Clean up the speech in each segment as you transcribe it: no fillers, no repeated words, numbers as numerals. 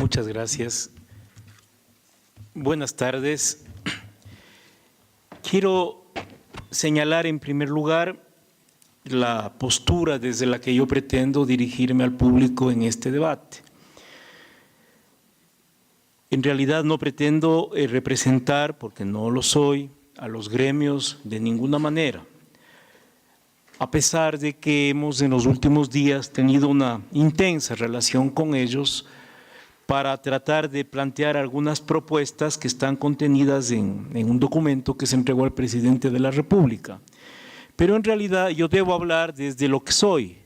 Muchas gracias. Buenas tardes. Quiero señalar en primer lugar la postura desde la que yo pretendo dirigirme al público en este debate. En realidad no pretendo representar, porque no lo soy, a los gremios de ninguna manera, a pesar de que hemos en los últimos días tenido una intensa relación con ellos para tratar de plantear algunas propuestas que están contenidas en un documento que se entregó al presidente de la República. Pero en realidad yo debo hablar desde lo que soy,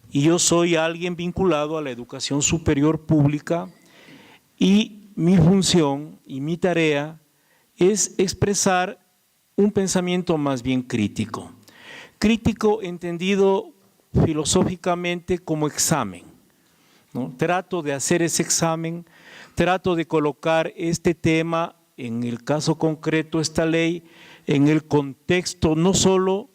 y yo soy alguien vinculado a la educación superior pública y mi función y mi tarea es expresar un pensamiento más bien crítico. Crítico entendido filosóficamente como examen, ¿no? Trato de hacer ese examen, trato de colocar este tema, en el caso concreto esta ley, en el contexto, no solo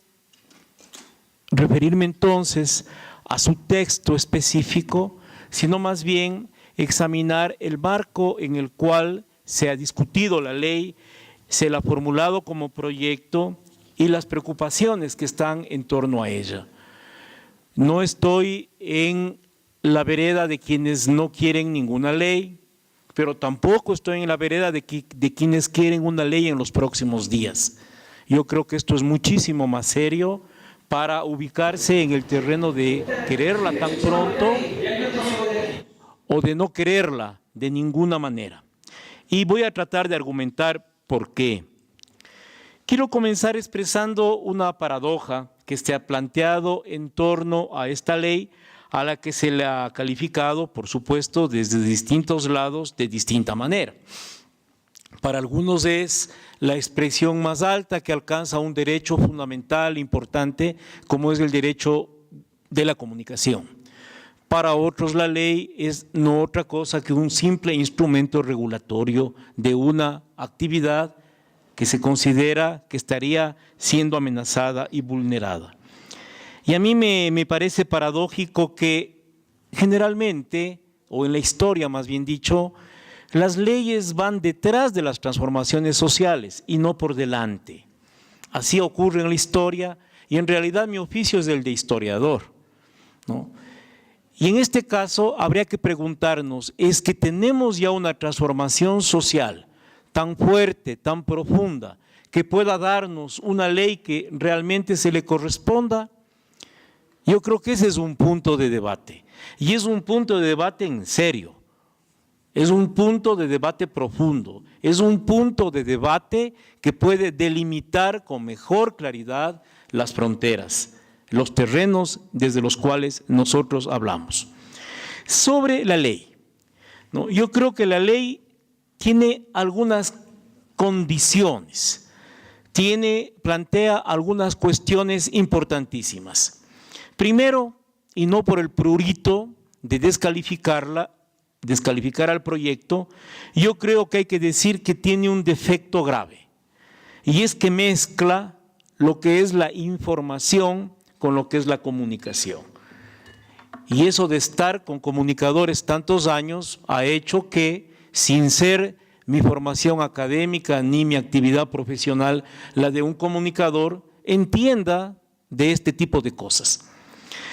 referirme entonces a su texto específico, sino más bien examinar el marco en el cual se ha discutido la ley, se la ha formulado como proyecto y las preocupaciones que están en torno a ella. No estoy en la vereda de quienes no quieren ninguna ley, pero tampoco estoy en la vereda de quienes quieren una ley en los próximos días. Yo creo que esto es muchísimo más serio para ubicarse en el terreno de quererla tan pronto o de no quererla de ninguna manera. Y voy a tratar de argumentar por qué. Quiero comenzar expresando una paradoja que se ha planteado en torno a esta ley, a la que se le ha calificado, por supuesto, desde distintos lados, de distinta manera. Para algunos es la expresión más alta que alcanza un derecho fundamental importante, como es el derecho de la comunicación. Para otros la ley es no otra cosa que un simple instrumento regulatorio de una actividad que se considera que estaría siendo amenazada y vulnerada. Y a mí me parece paradójico que generalmente, o en la historia más bien dicho, las leyes van detrás de las transformaciones sociales y no por delante. Así ocurre en la historia y en realidad mi oficio es el de historiador, ¿no? Y en este caso habría que preguntarnos, ¿es que tenemos ya una transformación social tan fuerte, tan profunda, que pueda darnos una ley que realmente se le corresponda? Yo creo que ese es un punto de debate, y es un punto de debate en serio, es un punto de debate profundo, es un punto de debate que puede delimitar con mejor claridad las fronteras, los terrenos desde los cuales nosotros hablamos. Sobre la ley, ¿no? Yo creo que la ley tiene algunas condiciones, plantea algunas cuestiones importantísimas. Primero, y no por el prurito de descalificar al proyecto, yo creo que hay que decir que tiene un defecto grave, y es que mezcla lo que es la información con lo que es la comunicación. Y eso de estar con comunicadores tantos años ha hecho que, sin ser mi formación académica ni mi actividad profesional la de un comunicador, entienda de este tipo de cosas.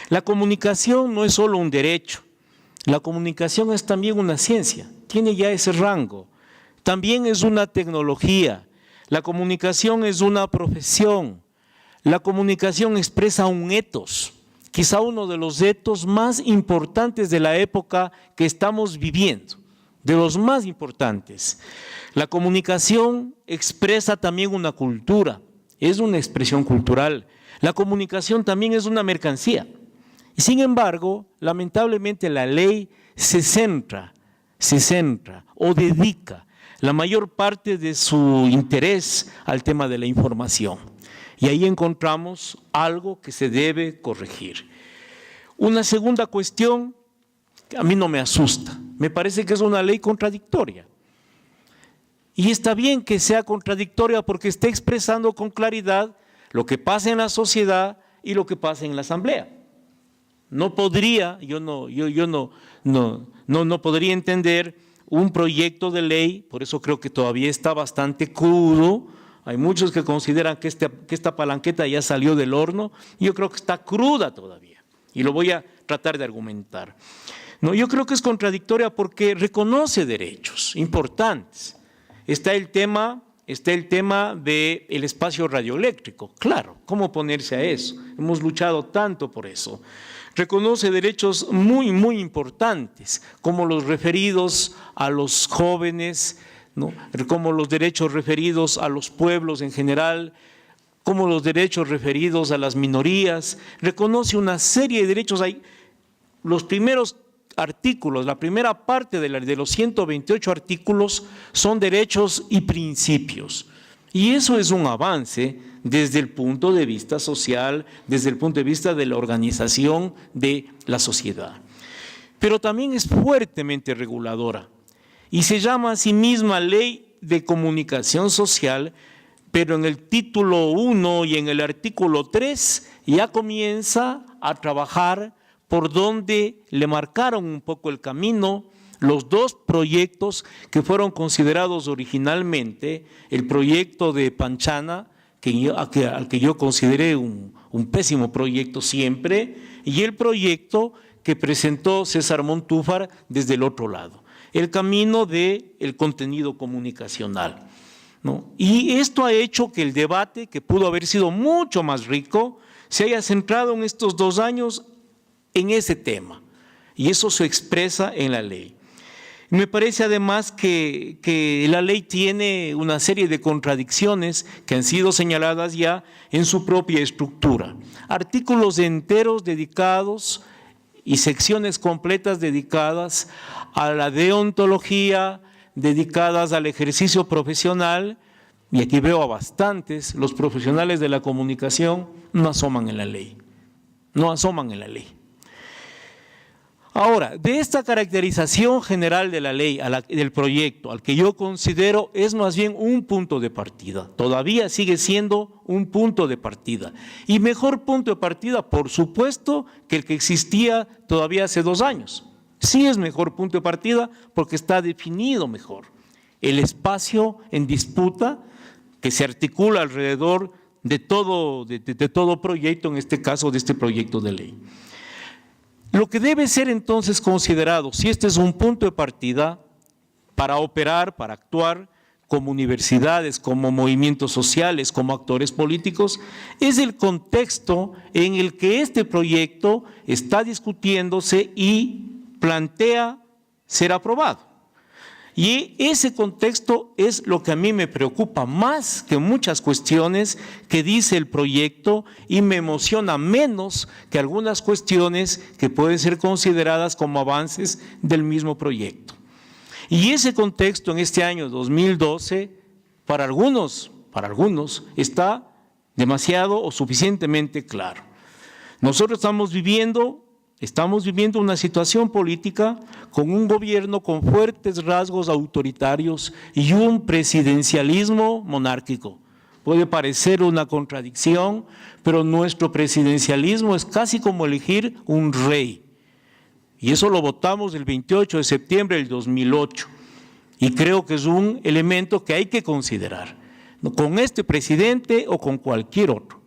La comunicación no es solo un derecho, la comunicación es también una ciencia, tiene ya ese rango, también es una tecnología, la comunicación es una profesión, la comunicación expresa un etos, quizá uno de los etos más importantes de la época que estamos viviendo, de los más importantes. La comunicación expresa también una cultura, es una expresión cultural, la comunicación también es una mercancía. Y sin embargo, lamentablemente la ley se centra o dedica la mayor parte de su interés al tema de la información. Y ahí encontramos algo que se debe corregir. Una segunda cuestión que a mí no me asusta, me parece que es una ley contradictoria. Y está bien que sea contradictoria porque está expresando con claridad lo que pasa en la sociedad y lo que pasa en la asamblea. No podría, yo no no podría entender un proyecto de ley, por eso creo que todavía está bastante crudo. Hay muchos que consideran que esta palanqueta ya salió del horno. Yo creo que está cruda todavía y lo voy a tratar de argumentar. No, yo creo que es contradictoria porque reconoce derechos importantes. Está el tema del espacio radioeléctrico. Claro, ¿cómo oponerse a eso? Hemos luchado tanto por eso. Reconoce derechos muy, muy importantes, como los referidos a los jóvenes, ¿no? Como los derechos referidos a los pueblos en general, como los derechos referidos a las minorías. Reconoce una serie de derechos. Hay los primeros artículos, la primera parte de los 128 artículos son derechos y principios. Y eso es un avance desde el punto de vista social, desde el punto de vista de la organización de la sociedad. Pero también es fuertemente reguladora y se llama a sí misma Ley de Comunicación Social, pero en el título 1 y en el artículo 3 ya comienza a trabajar por donde le marcaron un poco el camino los dos proyectos que fueron considerados originalmente, el proyecto de Panchana, al que yo consideré un pésimo proyecto siempre, y el proyecto que presentó César Montúfar desde el otro lado, el camino del contenido comunicacional, ¿no? Y esto ha hecho que el debate, que pudo haber sido mucho más rico, se haya centrado en estos 2 años en ese tema, y eso se expresa en la ley. Me parece además que la ley tiene una serie de contradicciones que han sido señaladas ya en su propia estructura. Artículos enteros dedicados y secciones completas dedicadas a la deontología, dedicadas al ejercicio profesional, y aquí veo a bastantes, los profesionales de la comunicación no asoman en la ley, no asoman en la ley. Ahora, de esta caracterización general de la ley, del proyecto, al que yo considero es más bien un punto de partida, todavía sigue siendo un punto de partida, y mejor punto de partida, por supuesto, que el que existía todavía hace 2 años. Sí es mejor punto de partida porque está definido mejor el espacio en disputa que se articula alrededor de todo proyecto, en este caso de este proyecto de ley. Lo que debe ser entonces considerado, si este es un punto de partida para operar, para actuar como universidades, como movimientos sociales, como actores políticos, es el contexto en el que este proyecto está discutiéndose y plantea ser aprobado. Y ese contexto es lo que a mí me preocupa más que muchas cuestiones que dice el proyecto, y me emociona menos que algunas cuestiones que pueden ser consideradas como avances del mismo proyecto. Y ese contexto en este año 2012, para algunos está demasiado o suficientemente claro. Nosotros estamos viviendo una situación política con un gobierno con fuertes rasgos autoritarios y un presidencialismo monárquico. Puede parecer una contradicción, pero nuestro presidencialismo es casi como elegir un rey. Y eso lo votamos el 28 de septiembre del 2008. Y creo que es un elemento que hay que considerar, ¿no?, con este presidente o con cualquier otro.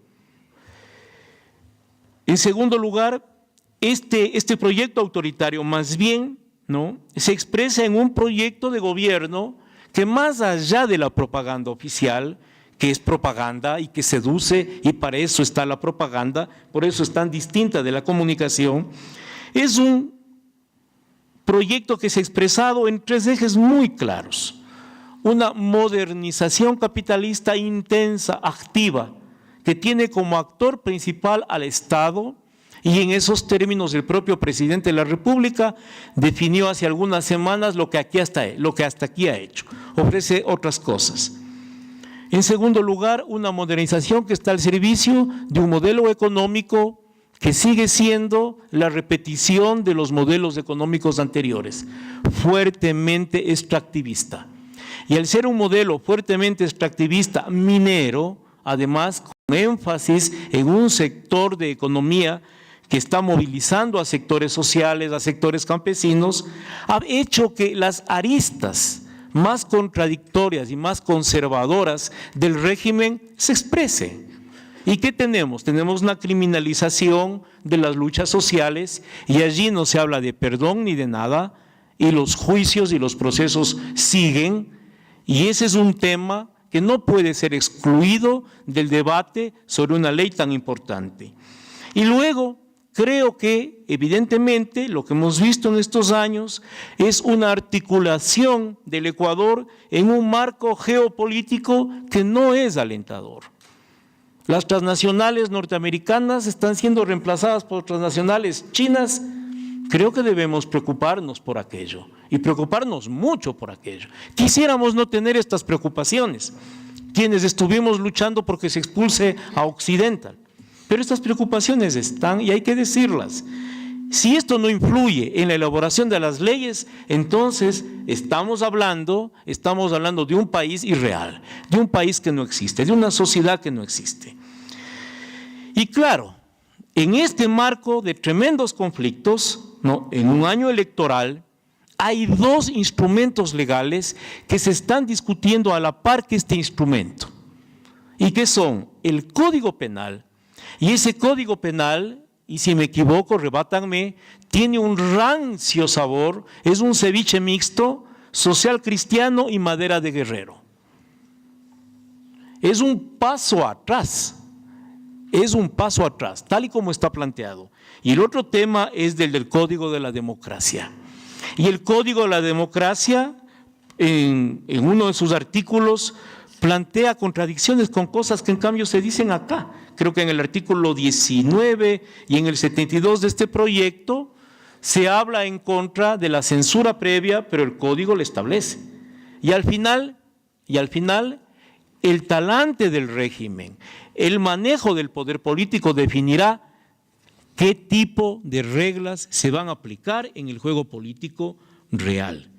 En segundo lugar, este proyecto autoritario más bien, ¿no?, se expresa en un proyecto de gobierno que, más allá de la propaganda oficial, que es propaganda y que seduce, y para eso está la propaganda, por eso es tan distinta de la comunicación, es un proyecto que se ha expresado en 3 ejes muy claros: una modernización capitalista intensa, activa, que tiene como actor principal al Estado. Y en esos términos el propio presidente de la República definió hace algunas semanas lo que hasta aquí ha hecho. Ofrece otras cosas. En segundo lugar, una modernización que está al servicio de un modelo económico que sigue siendo la repetición de los modelos económicos anteriores, fuertemente extractivista. Y al ser un modelo fuertemente extractivista, minero, además con énfasis en un sector de economía que está movilizando a sectores sociales, a sectores campesinos, ha hecho que las aristas más contradictorias y más conservadoras del régimen se expresen. ¿Y qué tenemos? Tenemos una criminalización de las luchas sociales y allí no se habla de perdón ni de nada, y los juicios y los procesos siguen, y ese es un tema que no puede ser excluido del debate sobre una ley tan importante. Y luego, creo que evidentemente lo que hemos visto en estos años es una articulación del Ecuador en un marco geopolítico que no es alentador. Las transnacionales norteamericanas están siendo reemplazadas por transnacionales chinas. Creo que debemos preocuparnos por aquello y preocuparnos mucho por aquello. Quisiéramos no tener estas preocupaciones, quienes estuvimos luchando porque se expulse a Occidental, pero estas preocupaciones están y hay que decirlas. Si esto no influye en la elaboración de las leyes, entonces estamos hablando de un país irreal, de un país que no existe, de una sociedad que no existe. Y claro, en este marco de tremendos conflictos, en un año electoral, hay dos instrumentos legales que se están discutiendo a la par que este instrumento, y que son el Código Penal, y ese Código Penal, y si me equivoco, rebátanme, tiene un rancio sabor, es un ceviche mixto, social cristiano y madera de guerrero. Es un paso atrás, tal y como está planteado. Y el otro tema es del Código de la Democracia. Y el Código de la Democracia, en uno de sus artículos, plantea contradicciones con cosas que en cambio se dicen acá. Creo que en el artículo 19 y en el 72 de este proyecto se habla en contra de la censura previa, pero el código lo establece. Y al final, el talante del régimen, el manejo del poder político definirá qué tipo de reglas se van a aplicar en el juego político real.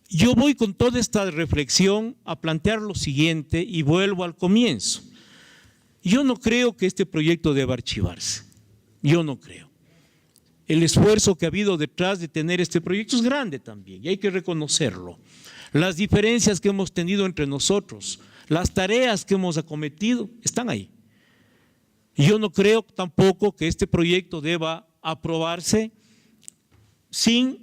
Yo voy con toda esta reflexión a plantear lo siguiente y vuelvo al comienzo. Yo no creo que este proyecto deba archivarse, yo no creo. El esfuerzo que ha habido detrás de tener este proyecto es grande también y hay que reconocerlo. Las diferencias que hemos tenido entre nosotros, las tareas que hemos acometido, están ahí. Yo no creo tampoco que este proyecto deba aprobarse sin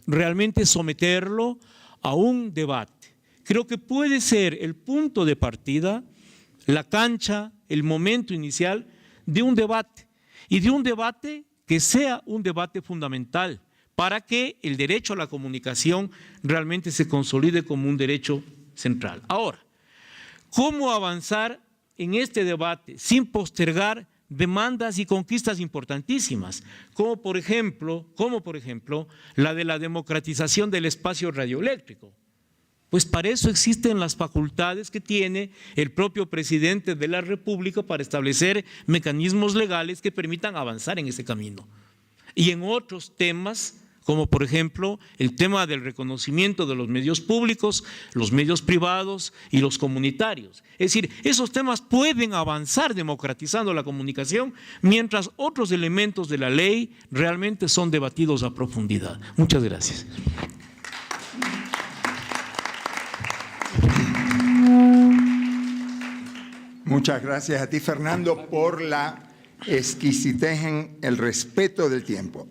realmente someterlo a un debate. Creo que puede ser el punto de partida, la cancha, el momento inicial de un debate, y de un debate que sea un debate fundamental para que el derecho a la comunicación realmente se consolide como un derecho central. Ahora, ¿cómo avanzar en este debate sin postergar demandas y conquistas importantísimas, como por ejemplo la de la democratización del espacio radioeléctrico? Pues para eso existen las facultades que tiene el propio presidente de la República para establecer mecanismos legales que permitan avanzar en ese camino. Y en otros temas, como por ejemplo el tema del reconocimiento de los medios públicos, los medios privados y los comunitarios. Es decir, esos temas pueden avanzar democratizando la comunicación, mientras otros elementos de la ley realmente son debatidos a profundidad. Muchas gracias. Muchas gracias a ti, Fernando, por la exquisitez en el respeto del tiempo.